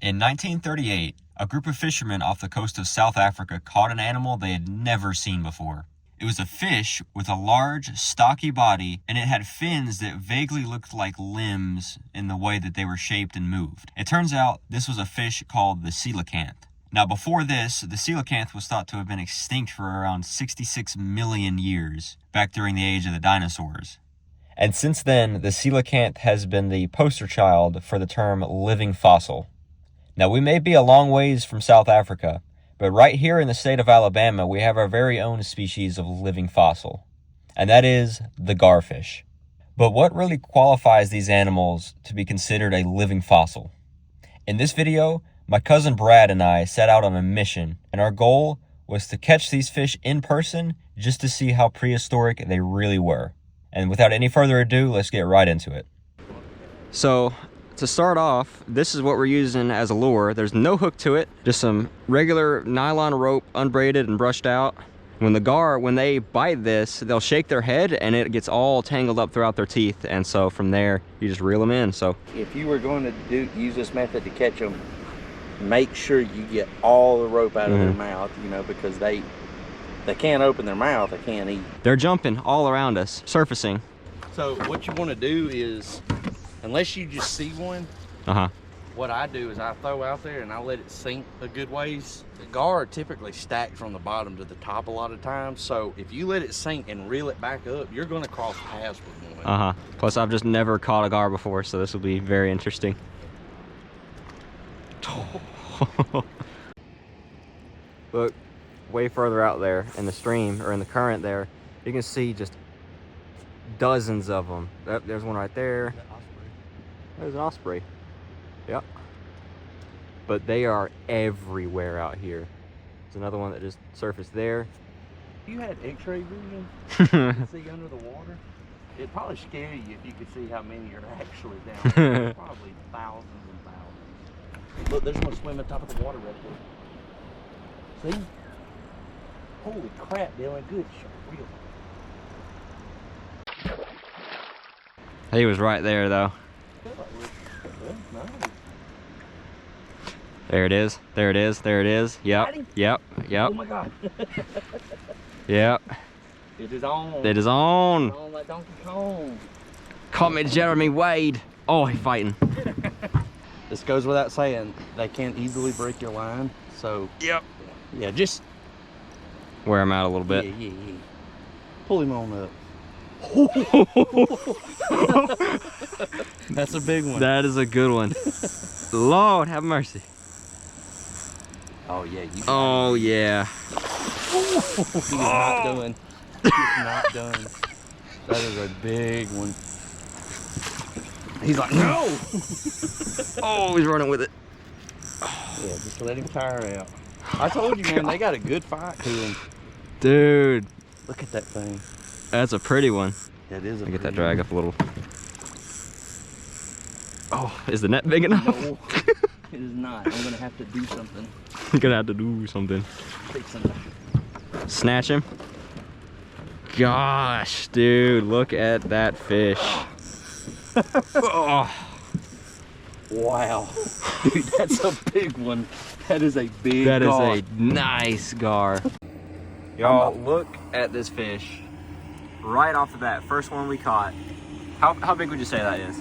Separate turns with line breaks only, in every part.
In 1938, a group of fishermen off the coast of South Africa caught an animal they had never seen before. It was a fish with a large, stocky body, and it had fins that vaguely looked like limbs in the way that they were shaped and moved. It turns out this was a fish called the coelacanth. Now before this, the coelacanth was thought to have been extinct for around 66 million years, back during the age of the dinosaurs. And since then, the coelacanth has been the poster child for the term living fossil. Now, we may be a long ways from South Africa, but right here in the state of Alabama, we have our very own species of living fossil, and that is the garfish. But what really qualifies these animals to be considered a living fossil? In this video, my cousin Brad and I set out on a mission, and our goal was to catch these fish in person just to see how prehistoric they really were. And without any further ado, let's get right into it. So, to start off, this is what we're using as a lure. There's no hook to it, just some regular nylon rope, unbraided and brushed out. When they bite this, they'll shake their head and it gets all tangled up throughout their teeth. And so from there, you just reel them in. So
if you were going to use this method to catch them, make sure you get all the rope out of their mouth, you know, because they can't open their mouth, they can't eat.
They're jumping all around us, surfacing.
So what you want to do is, unless you just see one, what I do is I throw out there and I let it sink a good ways. The gar are typically stacked from the bottom to the top a lot of times, so if you let it sink and reel it back up, you're going to cross paths with one.
Plus, I've just never caught a gar before, so this will be very interesting. Look, way further out there in the stream, or in the current there, you can see just dozens of them. There's one right there. There's an osprey. Yep. But they are everywhere out here. There's another one that just surfaced there.
If you had x-ray vision, you could see under the water, it'd probably scare you if you could see how many are actually down there. There's probably thousands and thousands. Look, there's one swimming on top of the water right there. See? Holy crap, Dylan. Good shot. Real.
He was right there, though. There it is. There it is. There it is. Yep. Yep. Yep.
Oh my God.
Yep.
It is on.
It is on.
On like Donkey Kong.
Caught me, Jeremy Wade. Oh, he's fighting.
This goes without saying, they can't easily break your line. So,
yep.
Yeah, just
wear him out a little bit.
Yeah. Pull him on up. That's a big one.
That is a good one. Lord have mercy.
Oh yeah.
Oh yeah.
He's not done. He's not done. That is a big one. He's like, no.
Oh, he's running with it.
Yeah, just let him tire out. I told you, man, they got a good fight to them.
Dude.
Look at that thing.
That's a pretty one.
That is a
get that drag up a little. Oh, is the net big enough?
No, it is not. I'm gonna have to do something.
You're gonna have to do something.
Take something.
Snatch him. Gosh, dude, look at that fish. Oh.
Wow. Dude, that's a big one. That is a big
gar.
That
is a nice gar. Y'all, look at this fish. Right off the bat, first one we caught. How big would you say that is?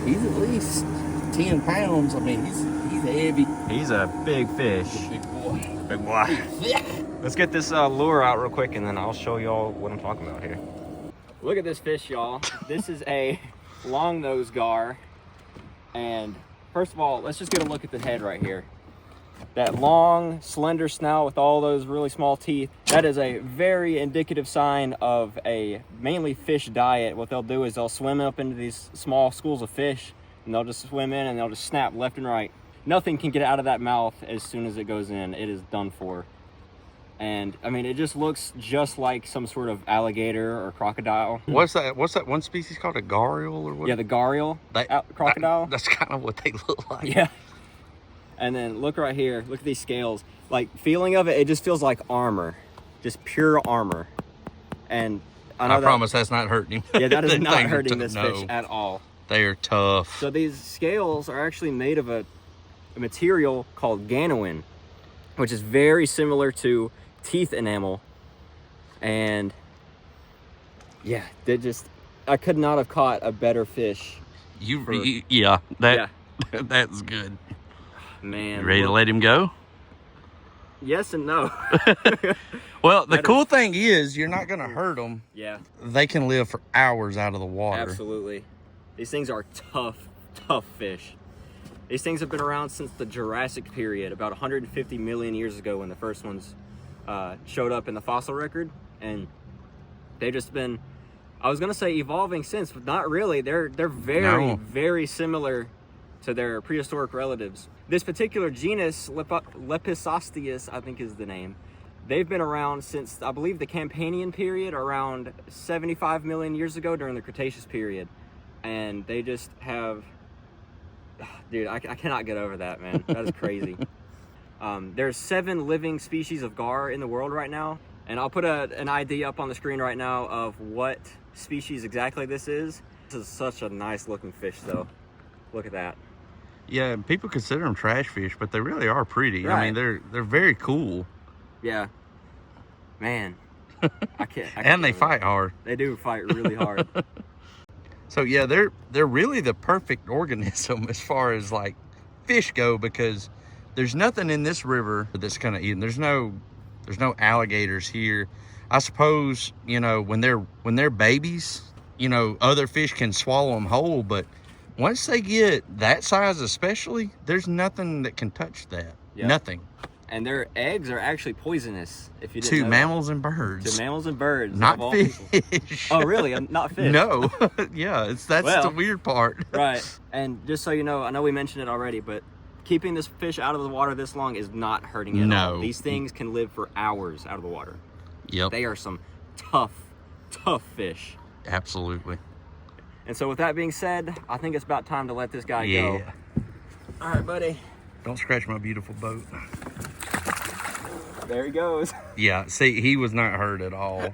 He's at least 10 pounds. I mean, he's heavy.
He's a big fish.
Big boy.
Big boy. Let's get this lure out real quick and then I'll show y'all what I'm talking about here. Look at this fish, y'all. This is a long-nosed gar. And first of all, let's just get a look at the head right here. That long, slender snout with all those really small teeth, that is a very indicative sign of a mainly fish diet. What they'll do is they'll swim up into these small schools of fish and they'll just swim in and they'll just snap left and right. Nothing can get out of that mouth as soon as it goes in. It is done for. And I mean, it just looks just like some sort of alligator or crocodile.
What's that one species called? A gharial or what?
Yeah, the gharial crocodile.
That's kind of what they look like.
Yeah. And then look right here. Look at these scales. Like, feeling of it, it just feels like armor. Just pure armor. And I
promise that's not hurting him.
Yeah, that is not hurting this fish at all.
They are tough.
So these scales are actually made of a a material called ganoin, which is very similar to teeth enamel. And yeah, I could not have caught a better fish.
Yeah, that's good.
Man,
you ready to let him go?
Yes and no.
Well, the cool thing is you're not going to hurt them.
Yeah.
They can live for hours out of the water.
Absolutely. These things are tough fish. These things have been around since the Jurassic period, about 150 million years ago when the first ones showed up in the fossil record. And they've just been, I was going to say evolving since, but not really. They're very similar to their prehistoric relatives. This particular genus, Lepisosteus, I think is the name, they've been around since, I believe, the Campanian period, around 75 million years ago during the Cretaceous period. And they just have, dude, I cannot get over that, man. That is crazy. There's 7 living species of gar in the world right now. And I'll put an ID up on the screen right now of what species exactly this is. This is such a nice looking fish though. Look at that.
Yeah, people consider them trash fish, but they really are pretty.
Right.
I mean, they're very cool.
Yeah. Man. I can't
And they fight hard.
They do fight really hard.
So yeah, they're really the perfect organism as far as like fish go, because there's nothing in this river that's gonna eat them. There's no alligators here. I suppose, you know, when they're babies, you know, other fish can swallow them whole, but once they get that size especially, there's nothing that can touch that. Yep. Nothing.
And their eggs are actually poisonous, if you didn't know
to mammals and birds.
To mammals and birds.
Not fish.
Oh, really? Not fish?
No. Yeah, that's the weird part.
Right. And just so you know, I know we mentioned it already, but keeping this fish out of the water this long is not hurting it at all. These things can live for hours out of the water.
Yep.
They are some tough fish.
Absolutely.
And so with that being said, I think it's about time to let this guy go. All right, buddy.
Don't scratch my beautiful boat.
There he goes.
Yeah, see, he was not hurt at all.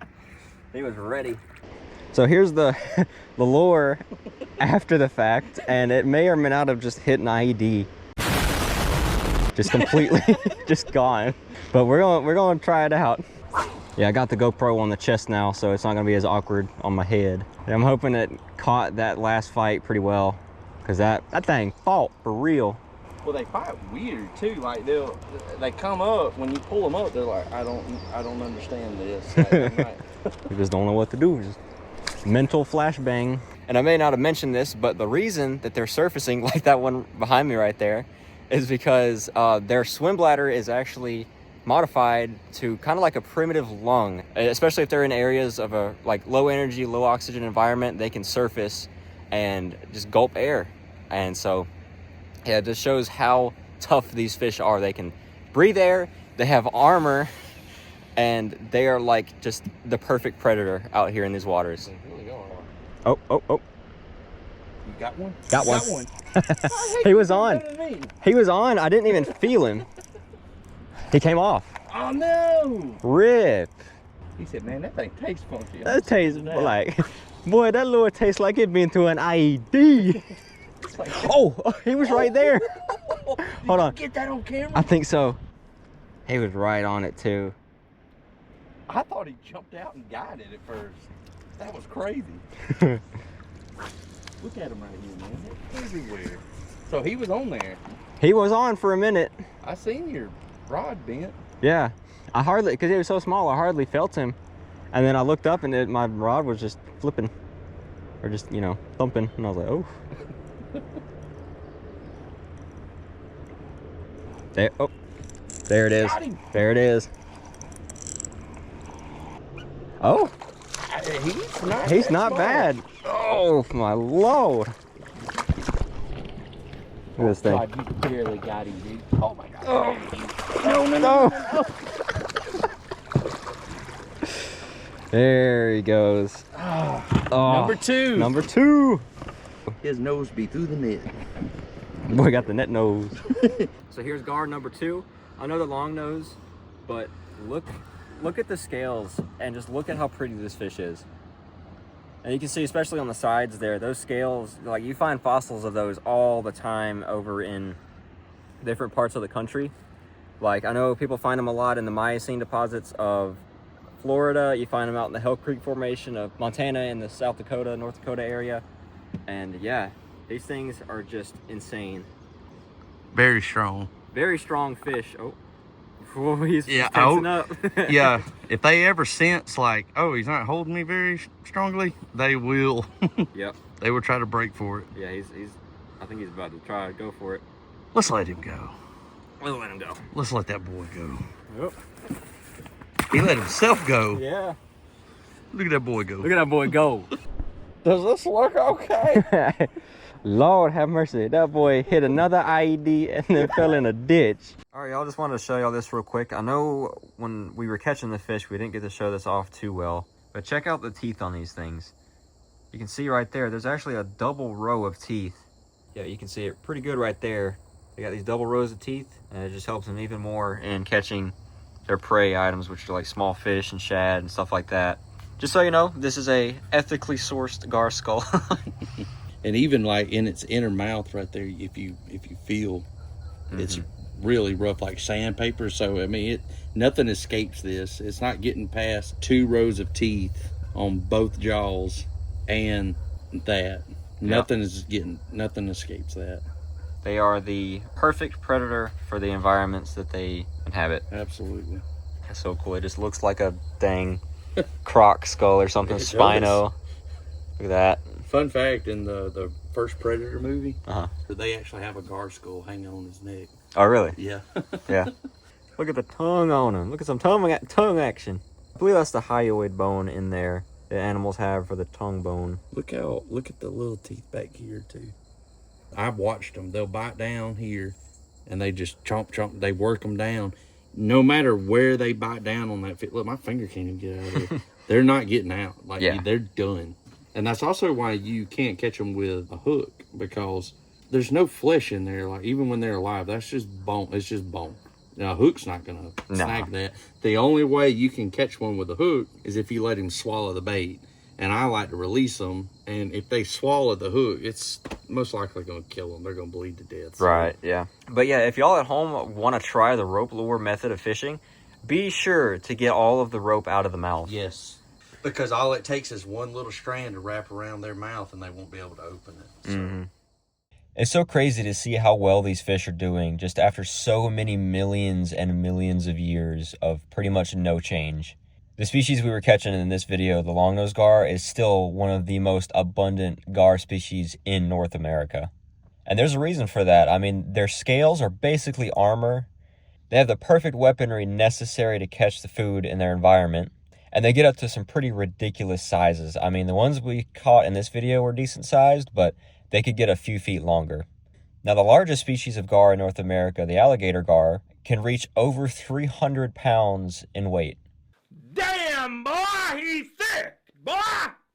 He was ready. So here's the lure after the fact, and it may or may not have just hit an IED. Just completely, just gone. But we're gonna try it out. Yeah, I got the GoPro on the chest now, so it's not gonna be as awkward on my head. And I'm hoping it caught that last fight pretty well, because that thing fought for real.
Well, they fight weird too. Like they come up, when you pull them up, they're like, I don't understand this.
We just don't know what to do. Just mental flashbang. And I may not have mentioned this, but the reason that they're surfacing like that one behind me right there is because their swim bladder is actually modified to kind of like a primitive lung. Especially if they're in areas of a like low energy, low oxygen environment, they can surface and just gulp air. And so yeah, it just shows how tough these fish are. They can breathe air, they have armor, and they are like just the perfect predator out here in these waters.
They really are.
Oh.
You got one?
Got one. He was on. He was on. I didn't even feel him. He came off.
Oh no!
Rip.
He said, man, that thing tastes funky.
That tastes like, boy, that lure tastes like it been through an IED. Oh, he was right there. Hold on.
Get that on camera?
I think so. He was right on it too.
I thought he jumped out and got it at first. That was crazy. Look at him right here, man. They're everywhere. So he was on there.
He was on for a minute.
I seen your rod bent.
Yeah. I hardly, because he was so small, I hardly felt him. And then I looked up and my rod was just flipping. Or just, you know, thumping. And I was like, oh. There it is. There it is. Oh, he's not bad. Oh my lord! Look at this thing.
God, you barely got him, dude. Oh my god.
Oh. No. There he goes. Oh, Number two.
His nose be through the net.
Boy, got the net nose. So here's guard number 2. Another long nose, but look at the scales and just look at how pretty this fish is. And you can see, especially on the sides there, those scales, like you find fossils of those all the time over in different parts of the country. Like, I know people find them a lot in the Miocene deposits of Florida. You find them out in the Hell Creek Formation of Montana and the South Dakota, North Dakota area. And yeah, these things are just insane.
Very strong.
Very strong fish. Oh, he's
Yeah,
tensing up.
Yeah, if they ever sense like, oh, he's not holding me very strongly, they will.
Yep.
They will try to break for it.
Yeah, he's. I think he's about to try to go for it.
Let's let him go.
We'll let him go.
Let's let that boy go.
Yep.
He let himself go.
Yeah.
Look at that boy go.
Look at that boy go.
Does this look okay?
Lord have mercy. That boy hit another IED and then fell in a ditch. All right, y'all, just wanted to show y'all this real quick. I know when we were catching the fish, we didn't get to show this off too well, but check out the teeth on these things. You can see right there, there's actually a double row of teeth. Yeah, you can see it pretty good right there. They got these double rows of teeth, and it just helps them even more in catching their prey items, which are like small fish and shad and stuff like that. Just so you know, this is a ethically sourced gar skull.
And even like in its inner mouth right there, if you feel, it's really rough like sandpaper. So I mean, nothing escapes this. It's not getting past 2 rows of teeth on both jaws, and that nothing escapes that.
They are the perfect predator for the environments that they inhabit.
Absolutely.
That's so cool. It just looks like a dang croc skull or something.
It
Spino.
does.
Look at that.
Fun fact, in the first Predator movie,
Uh-huh.
they actually have a gar skull hanging on his neck.
Oh, really?
Yeah.
Yeah. Look at the tongue on him. Look at some tongue action. I believe that's the hyoid bone in there that animals have for the tongue bone.
Look at the little teeth back here too. I've watched them. They'll bite down here, and they just chomp. They work them down. No matter where they bite down on that fit. Look, my finger can't even get out of here. They're not getting out. Like,
yeah.
They're done. And that's also why you can't catch them with a hook, because there's no flesh in there. Like, even when they're alive, that's just bone. It's just bone. Now, a hook's not gonna snag that. The only way you can catch one with a hook is if you let him swallow the bait. And I like to release them, and if they swallow the hook, it's most likely going to kill them. They're going to bleed to death. So.
Right, yeah. But yeah, if y'all at home want to try the rope lure method of fishing, be sure to get all of the rope out of the mouth.
Yes. Because all it takes is one little strand to wrap around their mouth, and they won't be able to open it. So.
It's so crazy to see how well these fish are doing just after so many millions and millions of years of pretty much no change. The species we were catching in this video, the longnose gar, is still one of the most abundant gar species in North America. And there's a reason for that. I mean, their scales are basically armor. They have the perfect weaponry necessary to catch the food in their environment. And they get up to some pretty ridiculous sizes. I mean, the ones we caught in this video were decent sized, but they could get a few feet longer. Now, the largest species of gar in North America, the alligator gar, can reach over 300 pounds in weight.
Damn, boy, he's thick. Boy,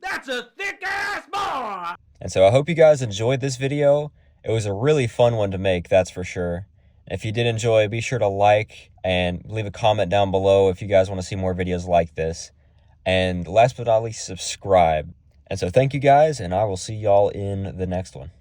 that's a thick-ass boy.
And so I hope you guys enjoyed this video. It was a really fun one to make, that's for sure. If you did enjoy, be sure to like and leave a comment down below if you guys want to see more videos like this. And last but not least, subscribe. And so thank you guys, and I will see y'all in the next one.